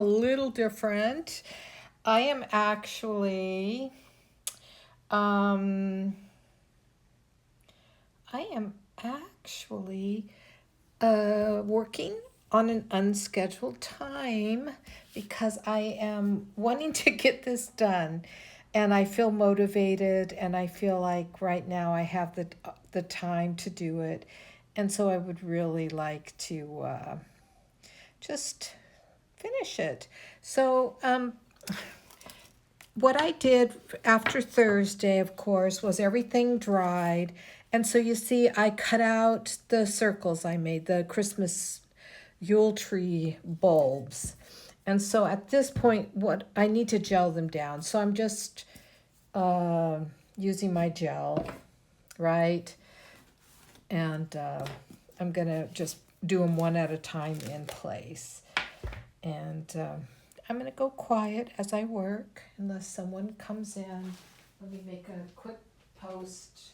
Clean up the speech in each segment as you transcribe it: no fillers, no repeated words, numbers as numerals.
A little different. I am actually, um, I am actually working on an unscheduled time because I am wanting to get this done, and I feel motivated, and I feel like right now I have the time to do it, and so I would really like to just finish it. So, what I did after Thursday, of course, was everything dried. And so you see, I cut out the circles I made, the Christmas Yule tree bulbs. And so at this point, what I need to gel them down. So I'm just using my gel, right? And I'm going to just do them one at a time in place. And I'm going to go quiet as I work unless someone comes in. Let me make a quick post.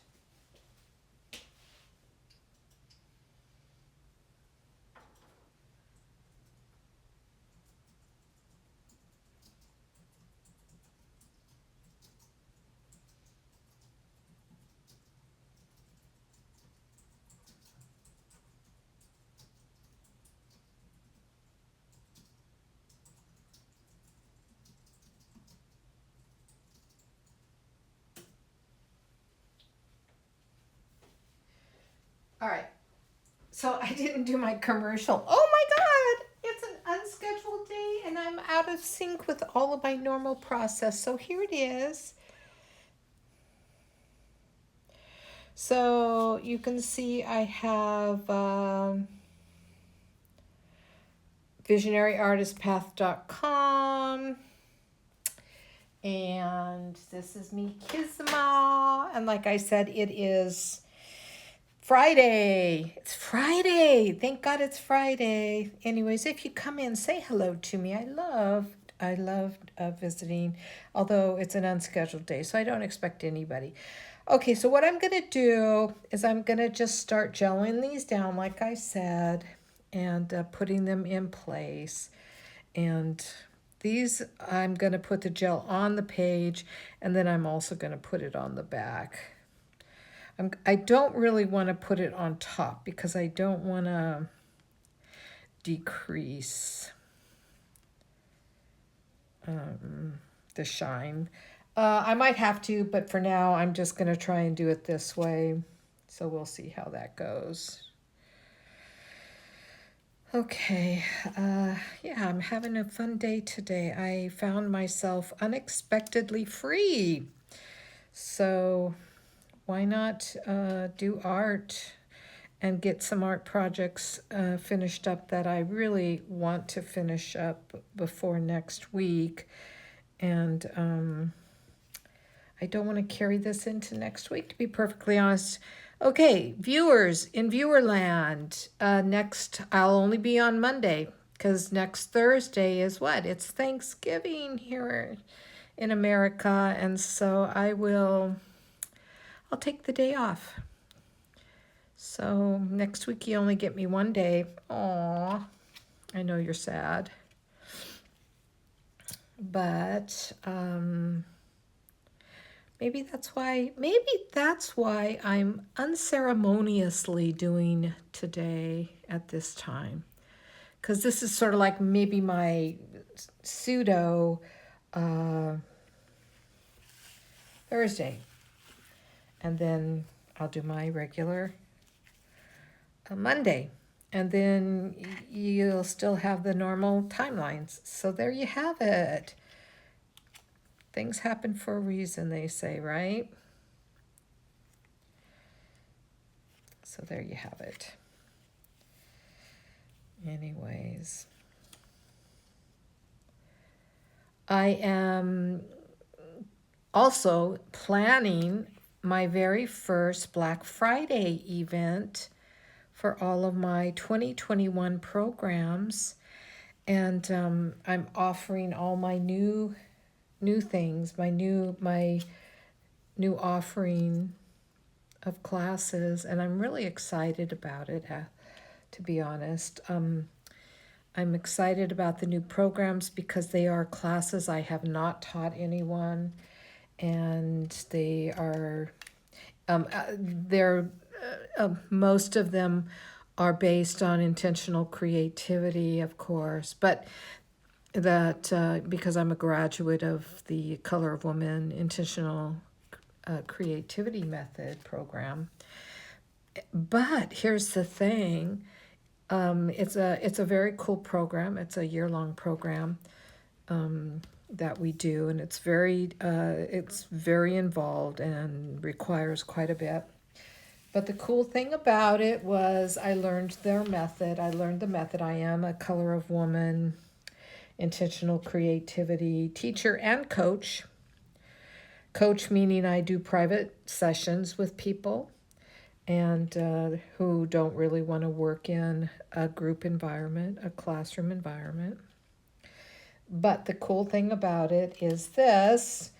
All right. So I didn't do my commercial. Oh my God! It's an unscheduled day and I'm out of sync with all of my normal process. So here it is. So you can see I have visionaryartistpath.com. And this is me, Kizma. And like I said, it is Friday. It's Friday. Thank God it's Friday. Anyways, if you come in, say hello to me. I love visiting, although it's an unscheduled day, so I don't expect anybody. Okay, so what I'm going to do is I'm going to just start gelling these down, like I said, and putting them in place. And these, I'm going to put the gel on the page, and then I'm also going to put it on the back. I don't really want to put it on top because I don't want to decrease the shine. I might have to, but for now, I'm just going to try and do it this way. So we'll see how that goes. Okay, yeah, I'm having a fun day today. I found myself unexpectedly free. So why not do art and get some art projects finished up that I really want to finish up before next week. And I don't want to carry this into next week, to be perfectly honest. Okay, viewers in Viewerland, next, I'll only be on Monday because next Thursday is what? It's Thanksgiving here in America. And so I'll take the day off. So next week you only get me one day. Aw, I know you're sad. But maybe that's why I'm unceremoniously doing today at this time. Because this is sort of like maybe my pseudo Thursday. And then I'll do my regular Monday. And then you'll still have the normal timelines. So there you have it. Things happen for a reason, they say, right? So there you have it. Anyways, I am also planning my very first Black Friday event for all of my 2021 programs. And I'm offering all my new things, my new offering of classes, and I'm really excited about it, to be honest. I'm excited about the new programs because they are classes I have not taught anyone, and they're most of them are based on intentional creativity, of course, but that because I'm a graduate of the Color of Woman intentional creativity method program. But here's the thing. It's a very cool program. It's a year-long program that we do, and it's very involved and requires quite a bit. But the cool thing about it was I learned their method. I learned the method. I am a Color of Woman intentional creativity teacher and coach. Coach meaning I do private sessions with people and who don't really want to work in a group environment, a classroom environment. But the cool thing about it is this,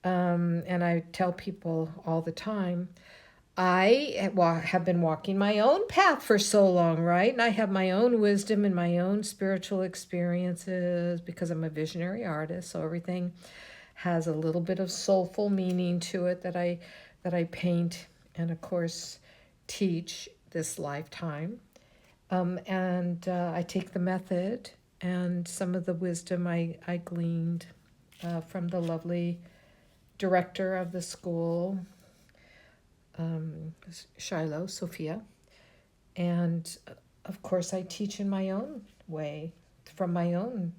and I tell people all the time, I have been walking my own path for so long, right? And I have my own wisdom and my own spiritual experiences because I'm a visionary artist. So everything has a little bit of soulful meaning to it that I paint and of course teach this lifetime. And I take the method and some of the wisdom I gleaned from the lovely director of the school, Shiloh, Sophia. And of course, I teach in my own way, from my own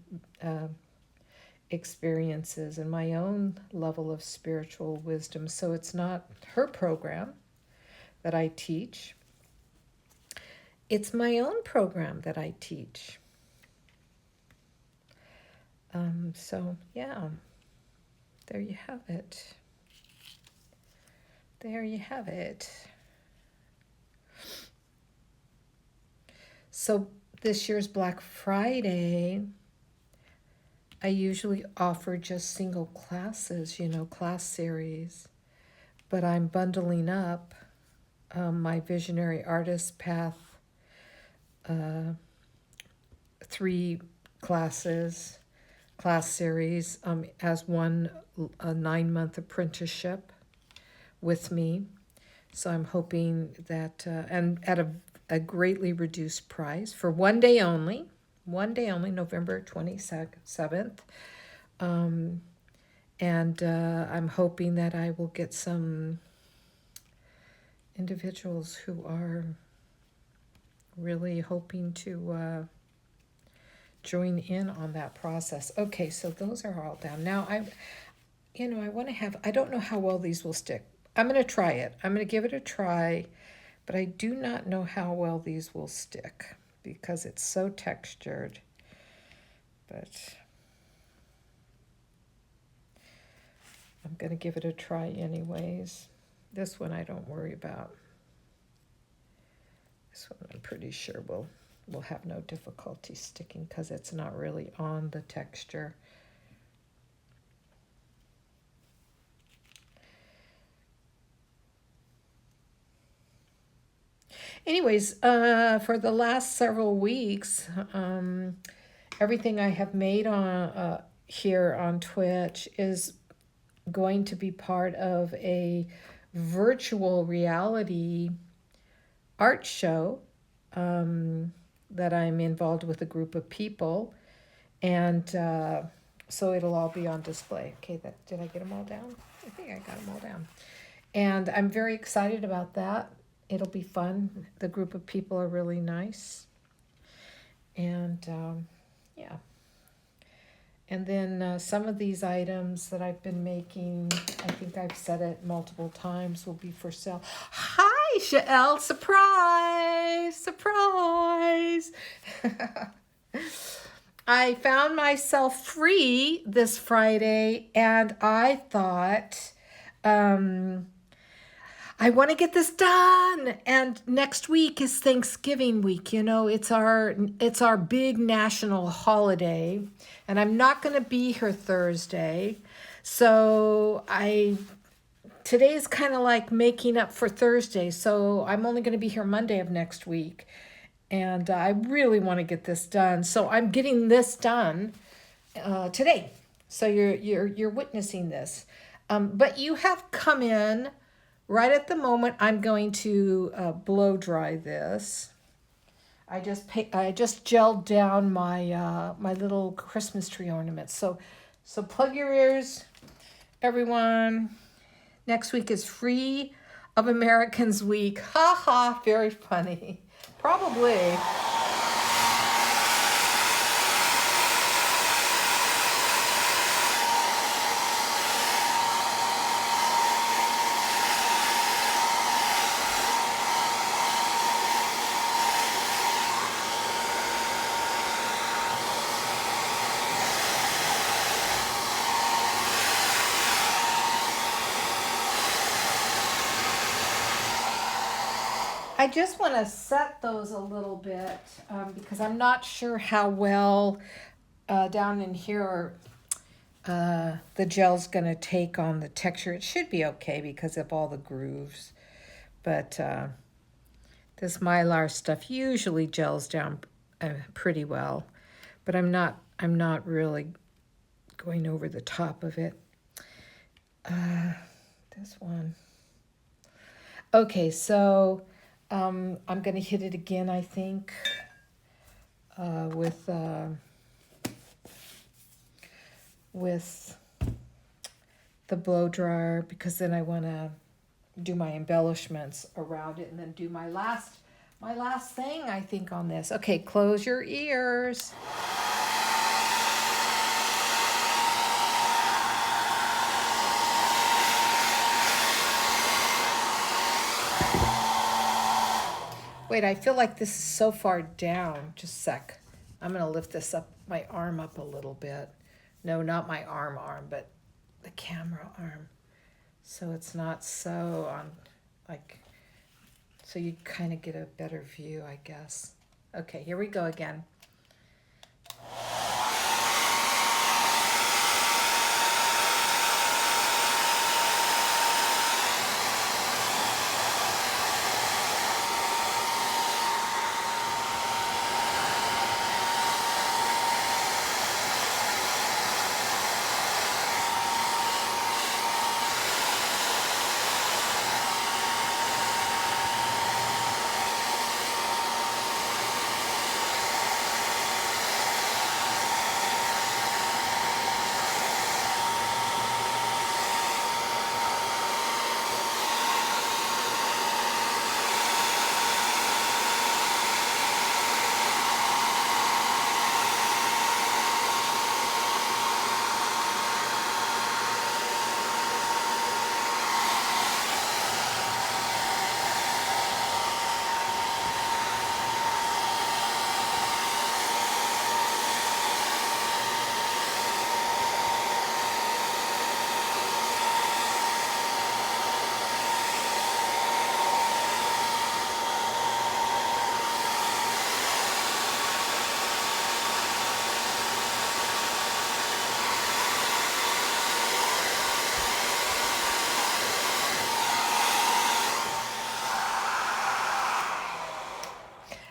experiences and my own level of spiritual wisdom. So it's not her program that I teach, it's my own program that I teach. So, yeah, there you have it. There you have it. So this year's Black Friday, I usually offer just single classes, class series, but I'm bundling up my Visionary Artist Path 3 class series as one a 9-month apprenticeship with me. So I'm hoping that, and at a greatly reduced price for one day only, November 27th. And I'm hoping that I will get some individuals who are really hoping to join in on that process. Okay, so those are all down. Now I want to have, I don't know how well these will stick. I'm going to try it. I'm going to give it a try, but I do not know how well these will stick because it's so textured. But I'm going to give it a try anyways. This one I don't worry about. This one I'm pretty sure will have no difficulty sticking because it's not really on the texture. Anyways, for the last several weeks, everything I have made on here on Twitch is going to be part of a virtual reality art show that I'm involved with a group of people, and so it'll all be on display. Okay, did I get them all down? I think I got them all down, and I'm very excited about that. It'll be fun. The group of people are really nice, and yeah. And then some of these items that I've been making, I think I've said it multiple times, will be for sale. Hi, Shael! Surprise! Surprise! I found myself free this Friday, and I thought, I want to get this done. And next week is Thanksgiving week. It's our big national holiday, and I'm not going to be here Thursday. So today is kind of like making up for Thursday. So I'm only going to be here Monday of next week. And I really want to get this done. So I'm getting this done today. So you're witnessing this. But you have come in right at the moment. I'm going to blow dry this. I just gelled down my little Christmas tree ornaments. So plug your ears, everyone. Next week is Free of Americans Week. Ha ha, very funny. Probably. I just want to set those a little bit because I'm not sure how well down in here the gel's going to take on the texture. It should be okay because of all the grooves. But this Mylar stuff usually gels down pretty well. But I'm not really going over the top of it. This one. Okay, so I'm going to hit it again, I think, with the blow dryer, because then I want to do my embellishments around it and then do my last thing, I think, on this. Okay, close your ears. Wait, I feel like this is so far down. Just a sec. I'm going to lift this up, my arm up a little bit. No, not my arm, but the camera arm. So it's not so on, like, so you kind of get a better view, I guess. Okay, here we go again.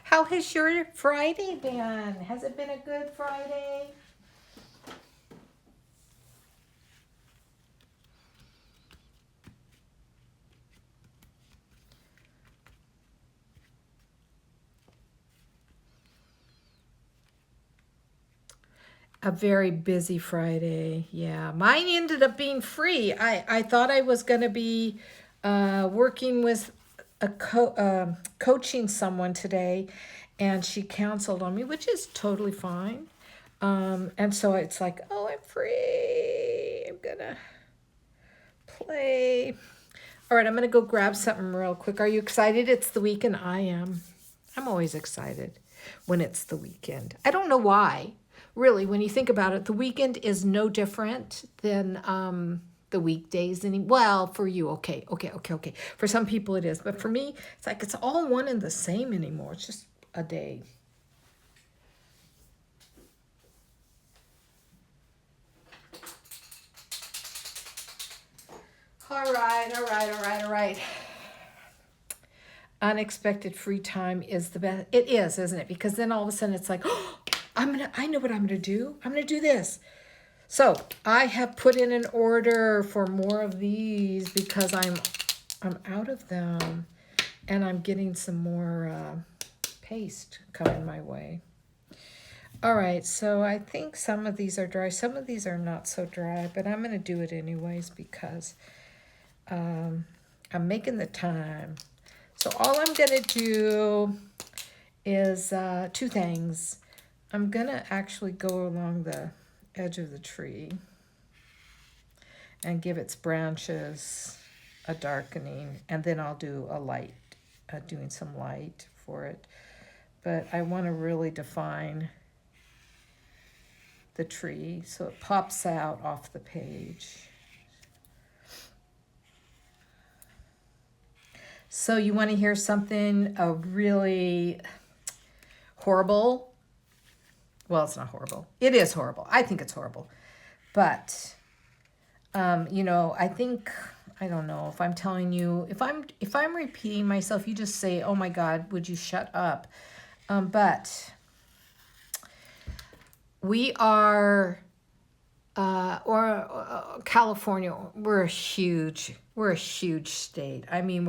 How has your Friday been? Has it been a good Friday? A very busy Friday. Yeah, mine ended up being free. I thought I was going to be working with coaching someone today, and she canceled on me, which is totally fine. And so it's like, oh, I'm free. I'm gonna play. All right, I'm gonna go grab something real quick. Are you excited? It's the weekend. I am. I'm always excited when it's the weekend. I don't know why. Really, when you think about it, the weekend is no different than the weekdays. Well, for you, okay. For some people it is, but for me, it's like it's all one and the same anymore. It's just a day. All right. unexpected free time is the best. It is, isn't it? Because then all of a sudden it's like, oh, I know what I'm gonna do. I'm gonna do this. So I have put in an order for more of these because I'm out of them, and I'm getting some more paste coming my way. All right, so I think some of these are dry. Some of these are not so dry, but I'm going to do it anyways because I'm making the time. So all I'm going to do is two things. I'm going to actually go along the edge of the tree and give its branches a darkening, and then I'll do a light, doing some light for it. But I want to really define the tree so it pops out off the page. So you want to hear something really horrible? Well, it's not horrible. It is horrible. I think it's horrible. But you know, I think, I don't know if I'm telling you, if I'm repeating myself, you just say, "Oh my God, would you shut up?" But we are, California. We're a huge state. I mean,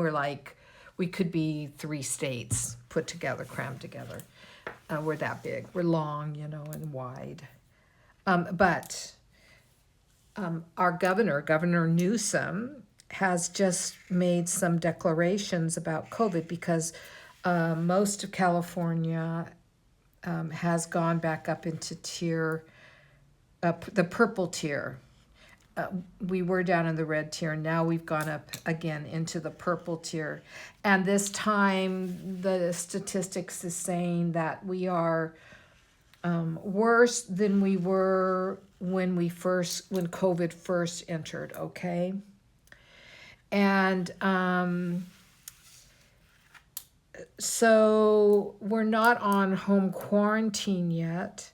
we could be 3 states put together, crammed together. We're that big. We're long, you know, and wide. But our Governor Newsom, has just made some declarations about COVID because most of California has gone back up into the purple tier. We were down in the red tier, and now we've gone up again into the purple tier. And this time, the statistics is saying that we are worse than we were when COVID first entered, okay? And so we're not on home quarantine yet,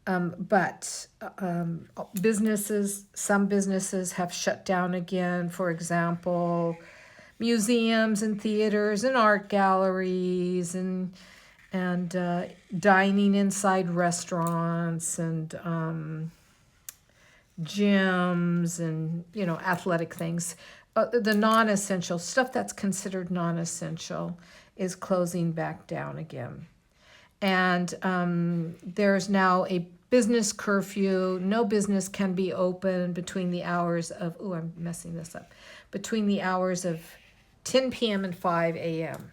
but some businesses have shut down again. For example, museums and theaters and art galleries and dining inside restaurants and gyms and, you know, athletic things. The non-essential stuff that's considered non-essential is closing back down again. And there's now a business curfew. No business can be open between the hours of, I'm messing this up, between the hours of 10 p.m. and 5 a.m.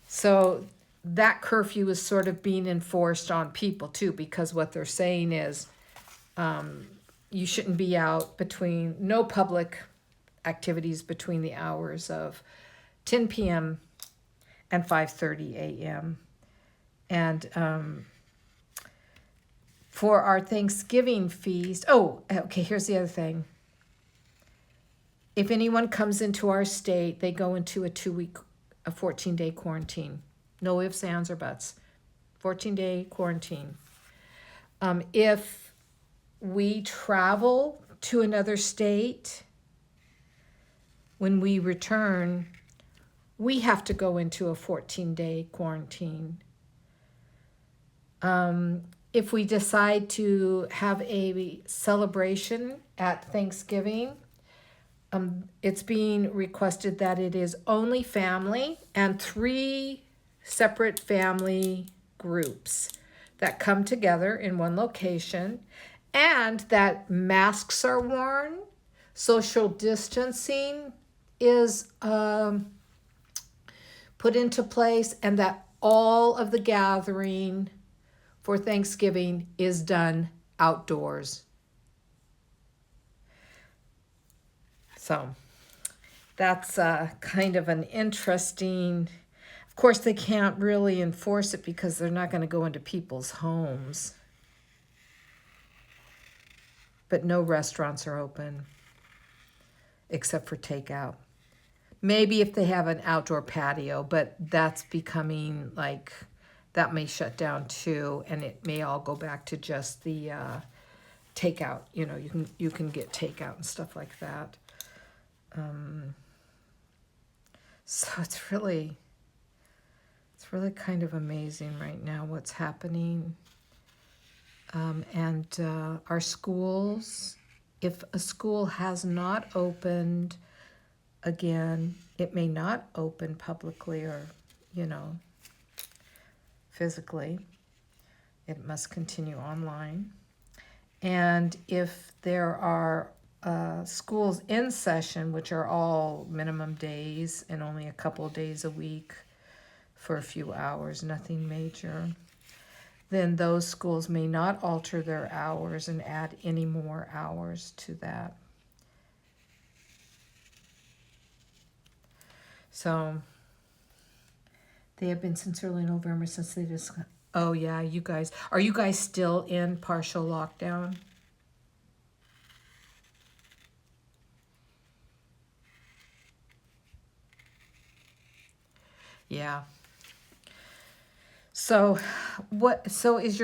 So that curfew is sort of being enforced on people too, because what they're saying is you shouldn't be out no public activities between the hours of 10 p.m. and 5:30 a.m. And for our Thanksgiving feast, okay, here's the other thing. If anyone comes into our state, they go into a 14-day quarantine. No ifs, ands, or buts. 14-day quarantine. If we travel to another state, when we return, we have to go into a 14-day quarantine. If we decide to have a celebration at Thanksgiving, it's being requested that it is only family and 3 separate family groups that come together in one location, and that masks are worn, social distancing is put into place, and that all of the gathering for Thanksgiving is done outdoors. So that's kind of an interesting, of course they can't really enforce it because they're not going to go into people's homes. But no restaurants are open except for takeout. Maybe if they have an outdoor patio, but that's becoming like, that may shut down too, and it may all go back to just the takeout. You know, you can get takeout and stuff like that. So it's really kind of amazing right now what's happening. And our schools, if a school has not opened again, it may not open publicly or, you know, physically. It must continue online. And if there are schools in session, which are all minimum days and only a couple of days a week for a few hours, nothing major, then those schools may not alter their hours and add any more hours to that. So they have been since early November since they just. Oh yeah, you guys. Are you guys still in partial lockdown? Yeah. So what so is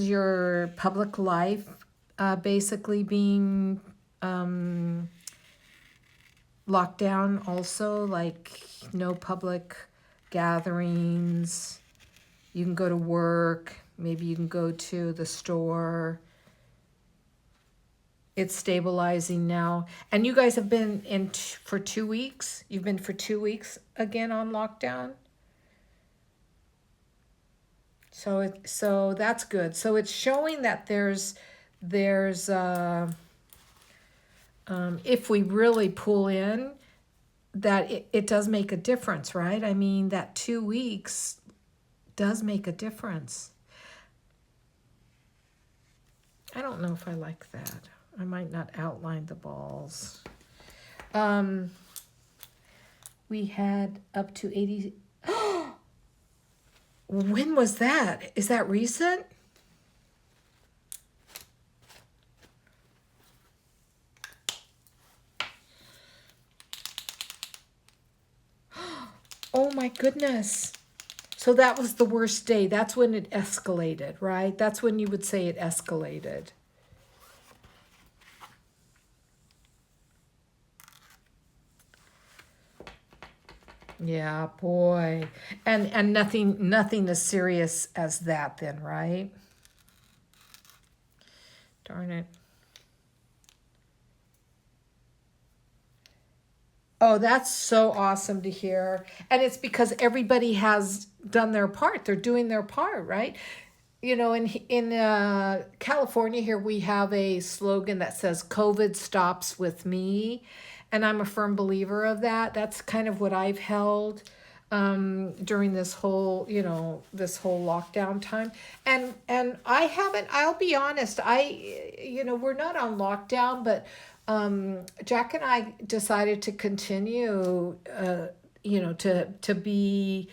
your public life basically being locked down also, like no public gatherings? You can go to work, maybe you can go to the store. It's stabilizing now. And you guys have been in for 2 weeks? You've been for 2 weeks again on lockdown? So that's good. So it's showing that there's if we really pull in, that it does make a difference, right? I mean, that 2 weeks does make a difference. I don't know if I like that. I might not outline the balls. We had up to 80. When was that? Is that recent? Oh my goodness. So that was the worst day. That's when it escalated, right? That's when you would say it escalated. Yeah, boy. And nothing as serious as that then, right? Darn it. Oh, that's so awesome to hear. And it's because everybody has done their part. They're doing their part, right? You know, in California here, we have a slogan that says "COVID stops with me," and I'm a firm believer of that. That's kind of what I've held during this whole, this whole lockdown time. And I haven't. I'll be honest. We're not on lockdown, but Jack and I decided to continue. To be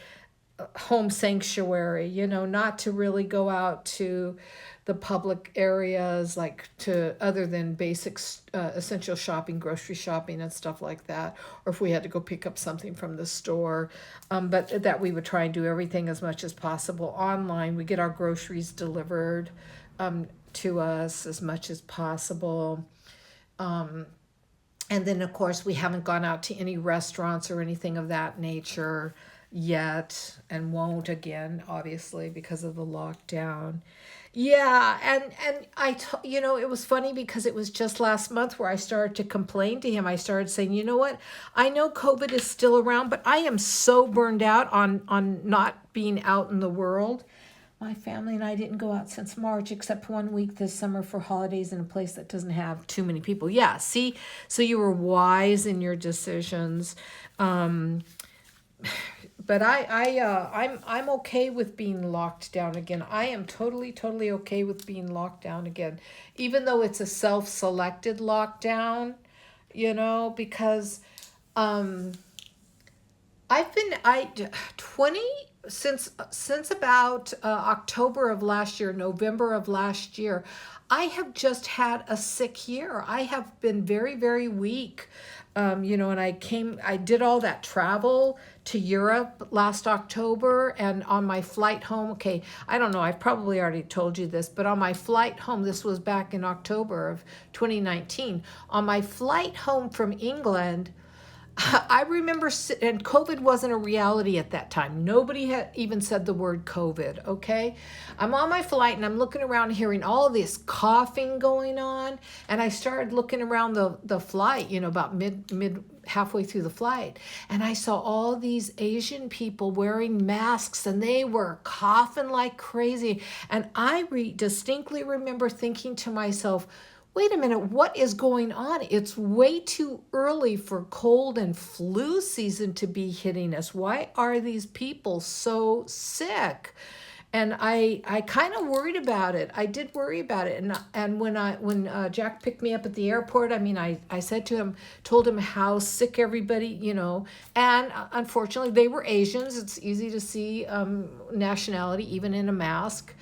home sanctuary, not to really go out to the public areas, like to other than basic essential shopping, grocery shopping and stuff like that, or if we had to go pick up something from the store, but that we would try and do everything as much as possible online. We get our groceries delivered to us as much as possible. And then, of course, we haven't gone out to any restaurants or anything of that nature yet, and won't again, obviously, because of the lockdown. Yeah, and it was funny because it was just last month where I started to complain to him. I started saying, you know what? I know COVID is still around, but I am so burned out on not being out in the world. My family and I didn't go out since March, except 1 week this summer for holidays in a place that doesn't have too many people. Yeah, see, so you were wise in your decisions. But I'm okay with being locked down again. I am totally okay with being locked down again, even though it's a self-selected lockdown, because I've been I 20 since about October of last year, November of last year. I have just had a sick year. I have been very weak. And I did all that travel to Europe last October, and on my flight home, okay, I don't know, I've probably already told you this, but on my flight home, this was back in October of 2019, on my flight home from England, I remember, and COVID wasn't a reality at that time. Nobody had even said the word COVID, okay? I'm on my flight and I'm looking around hearing all this coughing going on. And I started looking around the flight, about mid halfway through the flight. And I saw all these Asian people wearing masks and they were coughing like crazy. And I distinctly remember thinking to myself, wait a minute, what is going on? It's way too early for cold and flu season to be hitting us. Why are these people so sick? And I kind of worried about it. I did worry about it. And when Jack picked me up at the airport, I said to him, told him how sick everybody, and unfortunately they were Asians. It's easy to see nationality even in a mask.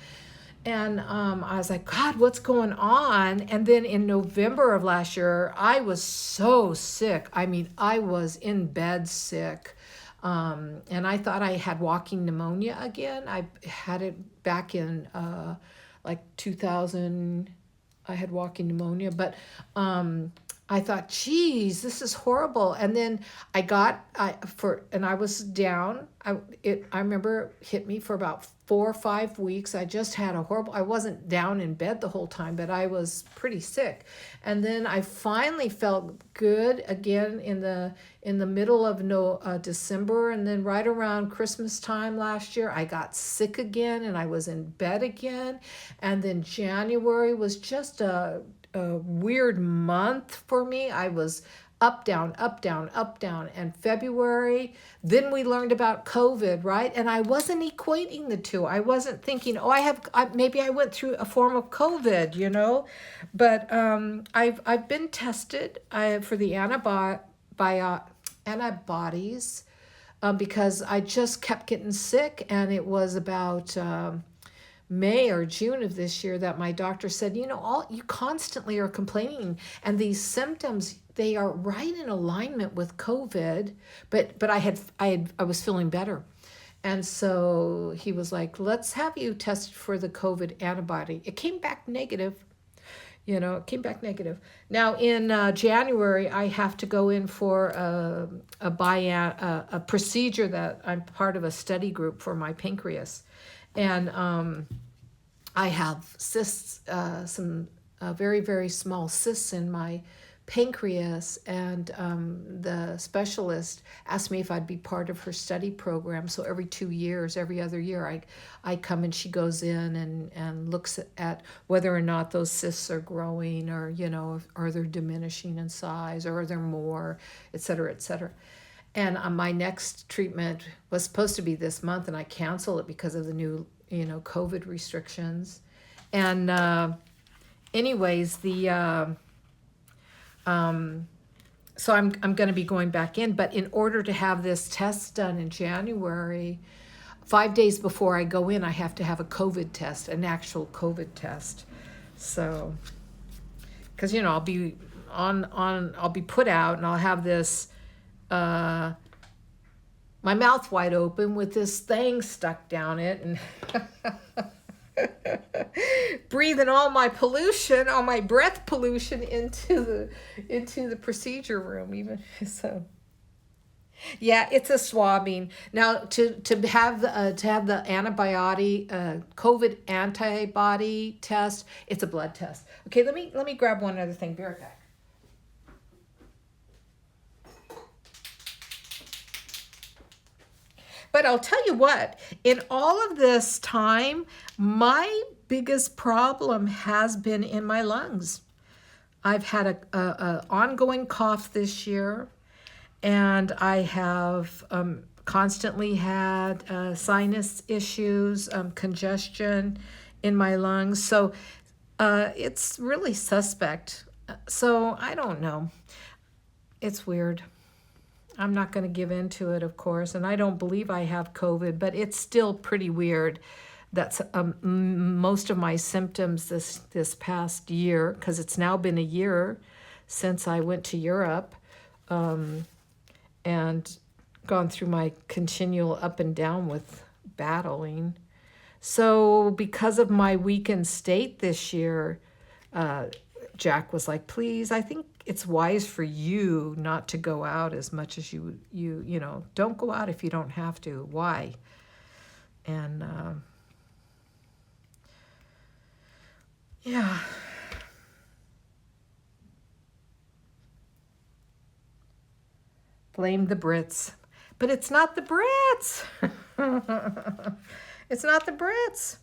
And I was like, God, what's going on? And then in November of last year, I was so sick. I was in bed sick. And I thought I had walking pneumonia again. I had it back in like 2000. I had walking pneumonia, but I thought, geez, this is horrible. And then I was down. I remember it hit me for about 4 or 5 weeks. I just had I wasn't down in bed the whole time, but I was pretty sick. And then I finally felt good again in the middle of December. And then right around Christmas time last year, I got sick again and I was in bed again. And then January was just a weird month for me. I was up, down, up, down, up, down. And February, then we learned about COVID, right? And I wasn't equating the two. I wasn't thinking, maybe I went through a form of COVID, But I've been tested for the antibodies because I just kept getting sick, and it was about May or June of this year that my doctor said, you constantly are complaining, and these symptoms, they are right in alignment with COVID, but I was feeling better. And so he was like, let's have you tested for the COVID antibody. It came back negative. Now in January, I have to go in for a procedure that I'm part of a study group for my pancreas. And I have cysts, some very, very small cysts in my pancreas. And the specialist asked me if I'd be part of her study program. So every 2 years, every other year, I come and she goes in and looks at whether or not those cysts are growing, or, are they diminishing in size, or are there more, et cetera, et cetera. And my next treatment was supposed to be this month, and I canceled it because of the new, COVID restrictions. And anyways, so I'm going to be going back in. But in order to have this test done in January, 5 days before I go in, I have to have a COVID test, an actual COVID test. So, because I'll be I'll be put out, and I'll have this. My mouth wide open with this thing stuck down it, and breathing all my pollution, all my breath pollution into the procedure room. Even so, yeah, it's a swabbing. Now to have the antibody COVID antibody test, it's a blood test. Okay, let me grab one other thing. Be right back. But I'll tell you what, in all of this time, my biggest problem has been in my lungs. I've had a ongoing cough this year, and I have constantly had sinus issues, congestion in my lungs. So it's really suspect. So I don't know. It's weird. I'm not going to give in to it, of course, and I don't believe I have COVID, but it's still pretty weird. That's most of my symptoms this past year, because it's now been a year since I went to Europe and gone through my continual up and down with battling. So because of my weakened state this year, Jack was like, please, I think it's wise for you not to go out as much as you know, don't go out if you don't have to. Why? And yeah. Blame the Brits. But it's not the Brits. It's not the Brits.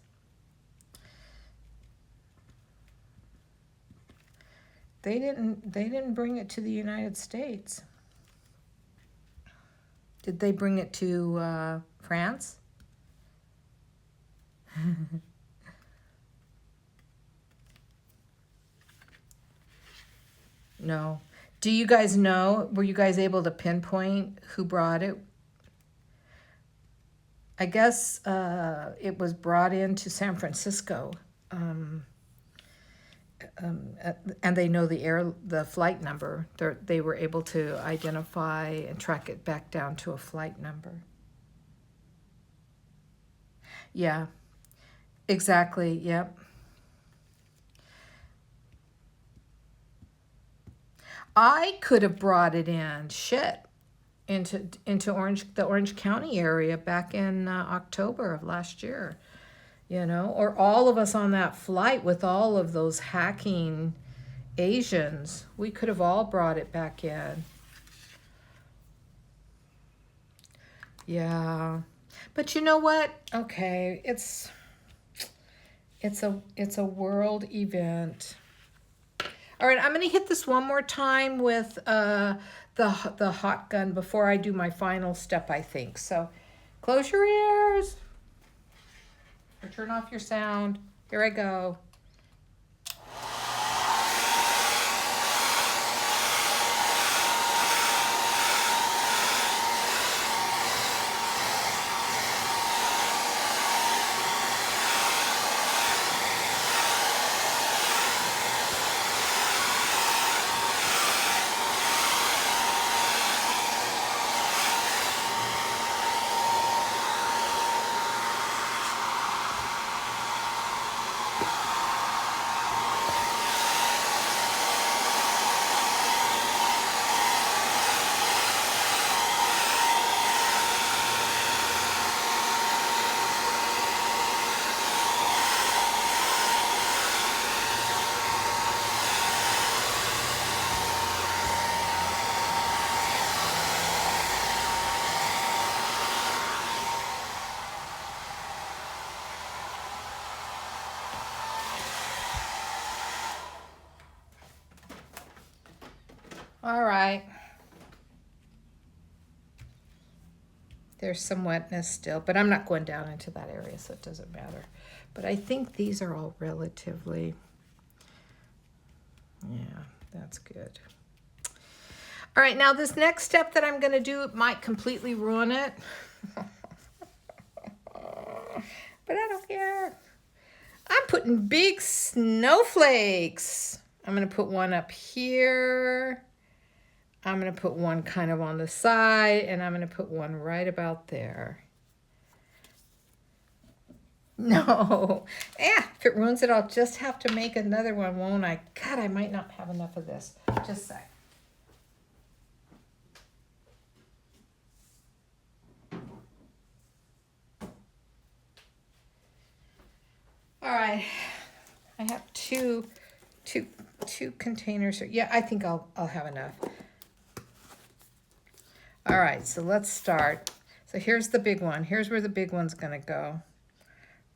They didn't bring it to the United States. Did they bring it to France? No. Do you guys know? Were you guys able to pinpoint who brought it? I guess it was brought into San Francisco, and they know the flight number. They were able to identify and track it back down to a flight number. Yeah, exactly. Yep. I could have brought it in. Shit. Into the Orange County area back in October of last year, you know, or all of us on that flight with all of those hacking Asians, we could have all brought it back in. Yeah, but you know what? Okay, it's a world event. All right, I'm going to hit this one more time with the hot gun before I do my final step, I think. So close your ears or turn off your sound. Here I go. All right. There's some wetness still, but I'm not going down into that area, so it doesn't matter. But I think these are all relatively, yeah, that's good. All right, now this next step that I'm going to do, it might completely ruin it. But I don't care. I'm putting big snowflakes. I'm going to put one up here. I'm going to put one kind of on the side, and I'm going to put one right about there. No. If it ruins it, I'll just have to make another one, won't I? God, I might not have enough of this. Just a sec. All right. I have two containers. Yeah, I think I'll have enough. All right, so let's start. So here's the big one. Here's where the big one's going to go.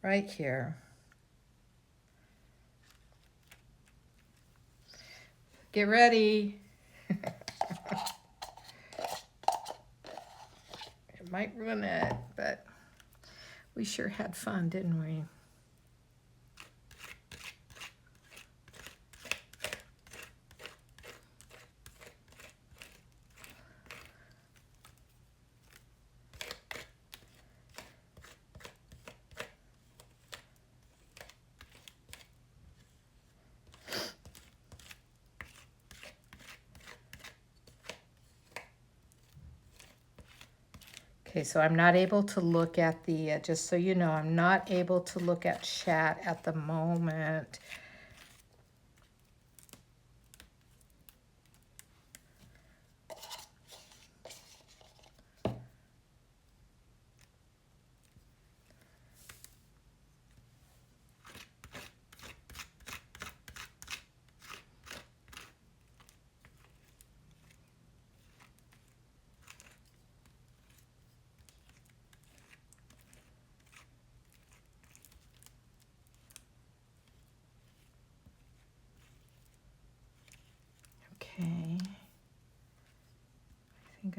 Right here. Get ready. It might ruin it, but we sure had fun, didn't we? Okay, so I'm not able to look at the, just so you know, I'm not able to look at chat at the moment.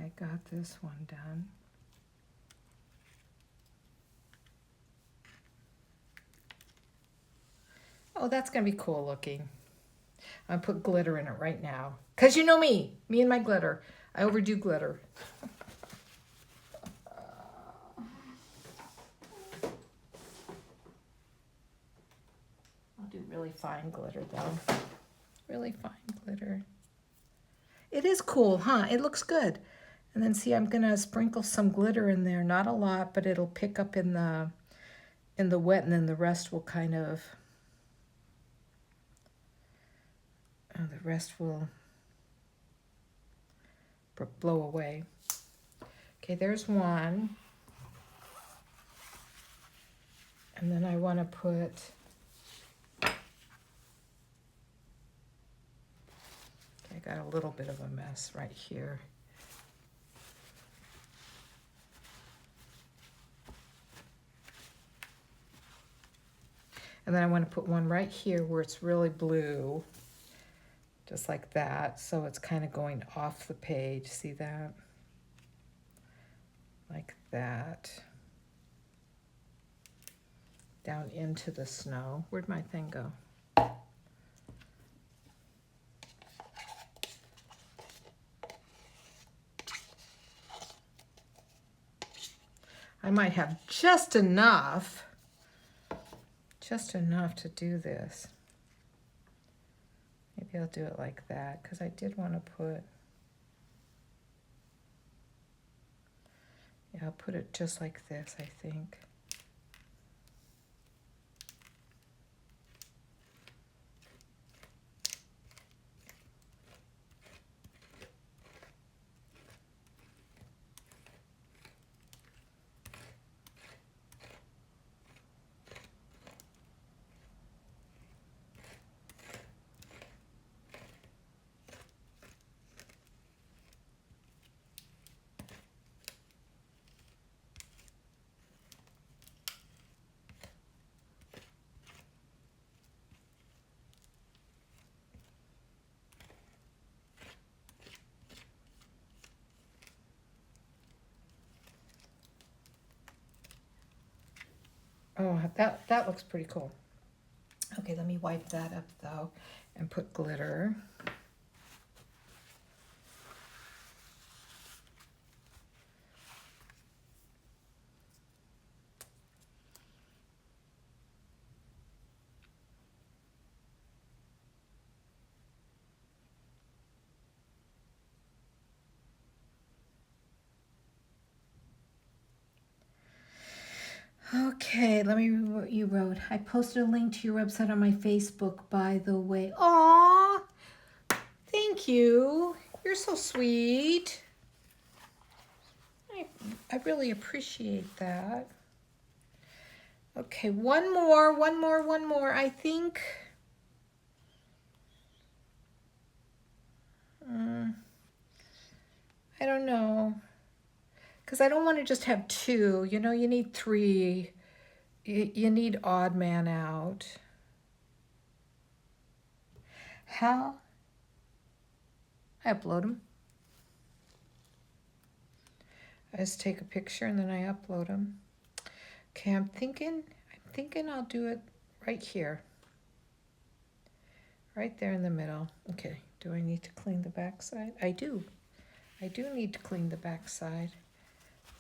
I got this one done. Oh, that's going to be cool looking. I'm going to put glitter in it right now. Because you know me and my glitter. I overdo glitter. I'll do really fine glitter though. Really fine glitter. It is cool, huh? It looks good. And then see, I'm going to sprinkle some glitter in there. Not a lot, but it'll pick up in the wet, and then the rest will kind of... the rest will blow away. Okay, there's one. And then I want to put... I got a little bit of a mess right here. And then I want to put one right here where it's really blue, just like that. So it's kind of going off the page. See that? Like that. Down into the snow. Where'd my thing go? I might have just enough to do this. Maybe I'll do it like that, because I did want to put... Yeah, I'll put it just like this, I think. Oh, that looks pretty cool. Okay, let me wipe that up though and put glitter. Okay, let me read what you wrote. I posted a link to your website on my Facebook, by the way. Aw, thank you. You're so sweet. I really appreciate that. Okay, one more. I think... I don't know. Because I don't want to just have two. You know, you need three. You need odd man out. How? I upload them. I just take a picture and then I upload them. Okay, I'm thinking I'll do it right here. Right there in the middle. Okay, do I need to clean the backside? I do. I do need to clean the backside.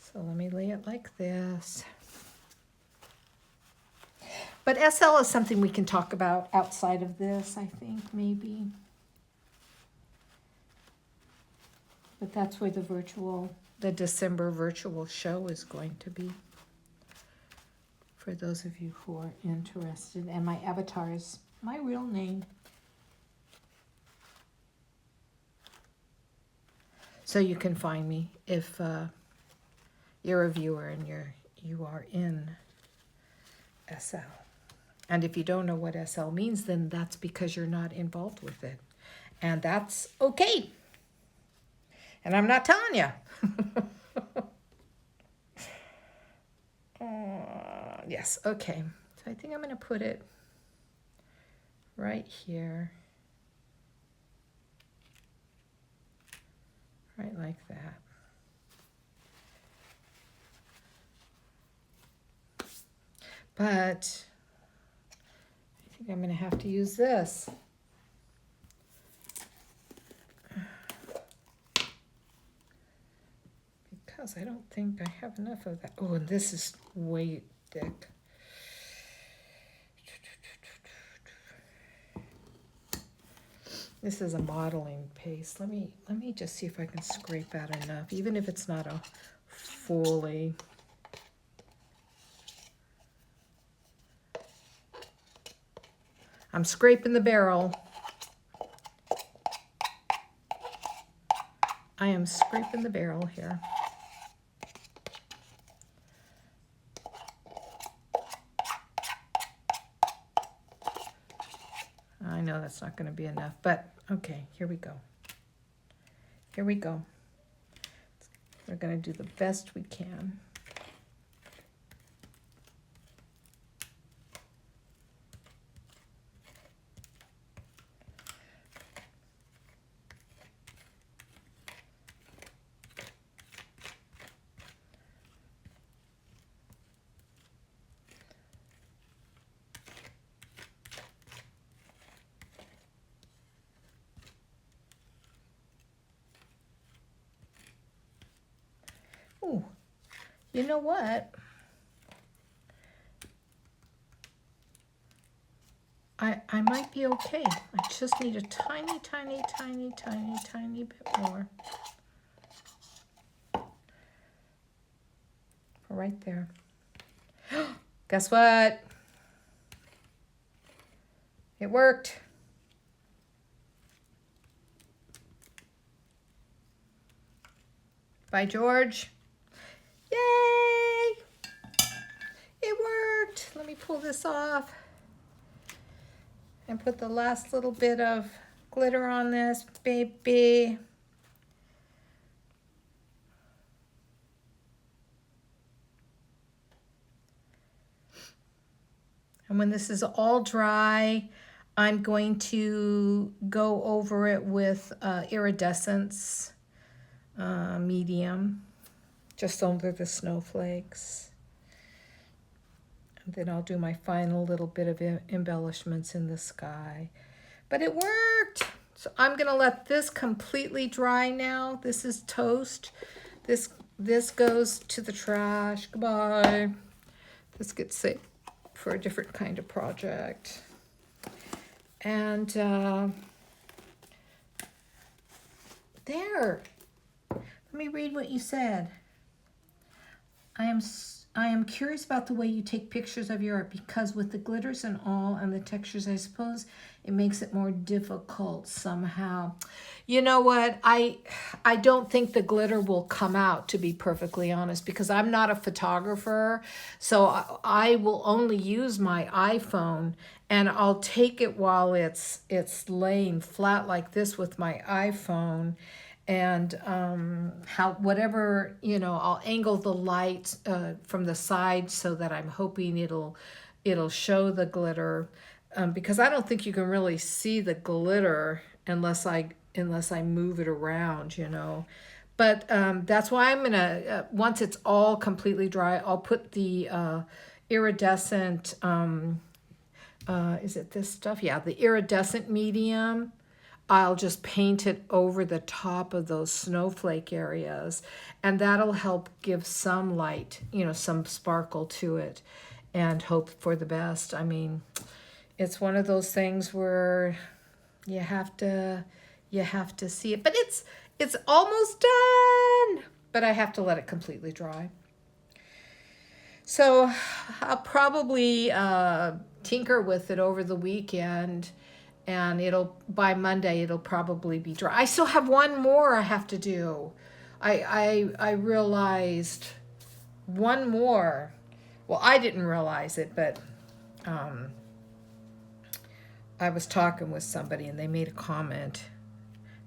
So let me lay it like this. But SL is something we can talk about outside of this, I think, maybe. But that's where the December virtual show is going to be. For those of you who are interested. And my avatar is my real name. So you can find me if you're a viewer and you are in SL. And if you don't know what SL means, then that's because you're not involved with it. And that's okay. And I'm not telling you. Yes, okay. So I think I'm going to put it right here. Right like that. But I think I'm going to have to use this. Because I don't think I have enough of that. Oh, and this is way thick. This is a modeling paste. Let me just see if I can scrape out enough, even if it's not a fully. I'm scraping the barrel. I am scraping the barrel here. I know that's not going to be enough, but okay, here we go. Here we go. We're going to do the best we can. Ooh, you know what? I might be okay. I just need a tiny, tiny, tiny, tiny, tiny bit more. Right there. Guess what? It worked. By George. Yay! It worked. Let me pull this off and put the last little bit of glitter on this baby. And when this is all dry, I'm going to go over it with iridescence medium, just over the snowflakes. And then I'll do my final little bit of embellishments in the sky. But it worked! So I'm going to let this completely dry now. This is toast. This goes to the trash. Goodbye. This gets saved for a different kind of project. And there. Let me read what you said. I am curious about the way you take pictures of your art because with the glitters and all and the textures, I suppose it makes it more difficult somehow. You know what? I don't think the glitter will come out, to be perfectly honest, because I'm not a photographer. So I will only use my iPhone and I'll take it while it's laying flat like this with my iPhone. And whatever, I'll angle the light from the side so that I'm hoping it'll show the glitter, because I don't think you can really see the glitter unless I move it around, But that's why I'm gonna once it's all completely dry, I'll put the iridescent. Is it this stuff? Yeah, the iridescent medium. I'll just paint it over the top of those snowflake areas, and that'll help give some light, some sparkle to it, and hope for the best. I mean, it's one of those things where you have to see it, but it's almost done, but I have to let it completely dry. So I'll probably tinker with it over the weekend. And by Monday, it'll probably be dry. I still have one more I have to do. I realized one more. Well, I didn't realize it, but I was talking with somebody and they made a comment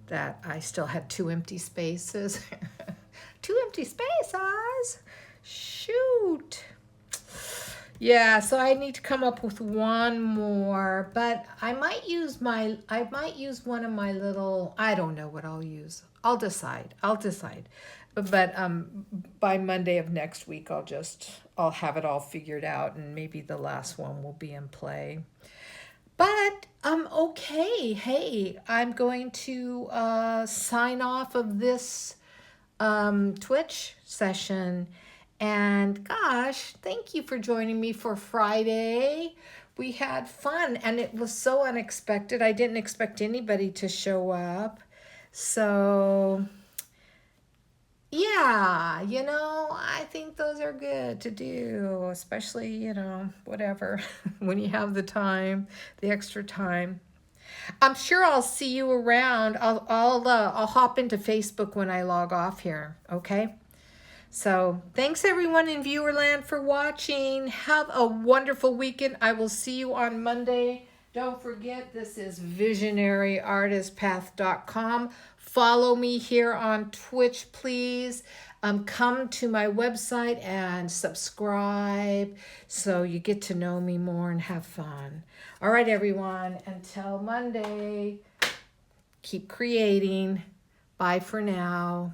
that I still had 2 empty spaces. 2 empty spaces? Shoot. Yeah, so I need to come up with one more, but I might use one of my little, I don't know what I'll use. I'll decide. But by Monday of next week I'll have it all figured out, and maybe the last one will be in play. But okay. Hey, I'm going to sign off of this Twitch session. And gosh, thank you for joining me for Friday. We had fun and it was so unexpected. I didn't expect anybody to show up. So, yeah, I think those are good to do, especially, whatever, when you have the time, the extra time. I'm sure I'll see you around. I'll hop into Facebook when I log off here, okay? So thanks everyone in Viewerland for watching. Have a wonderful weekend. I will see you on Monday. Don't forget, this is visionaryartistpath.com. Follow me here on Twitch, please. Come to my website and subscribe so you get to know me more and have fun. All right, everyone. Until Monday, keep creating. Bye for now.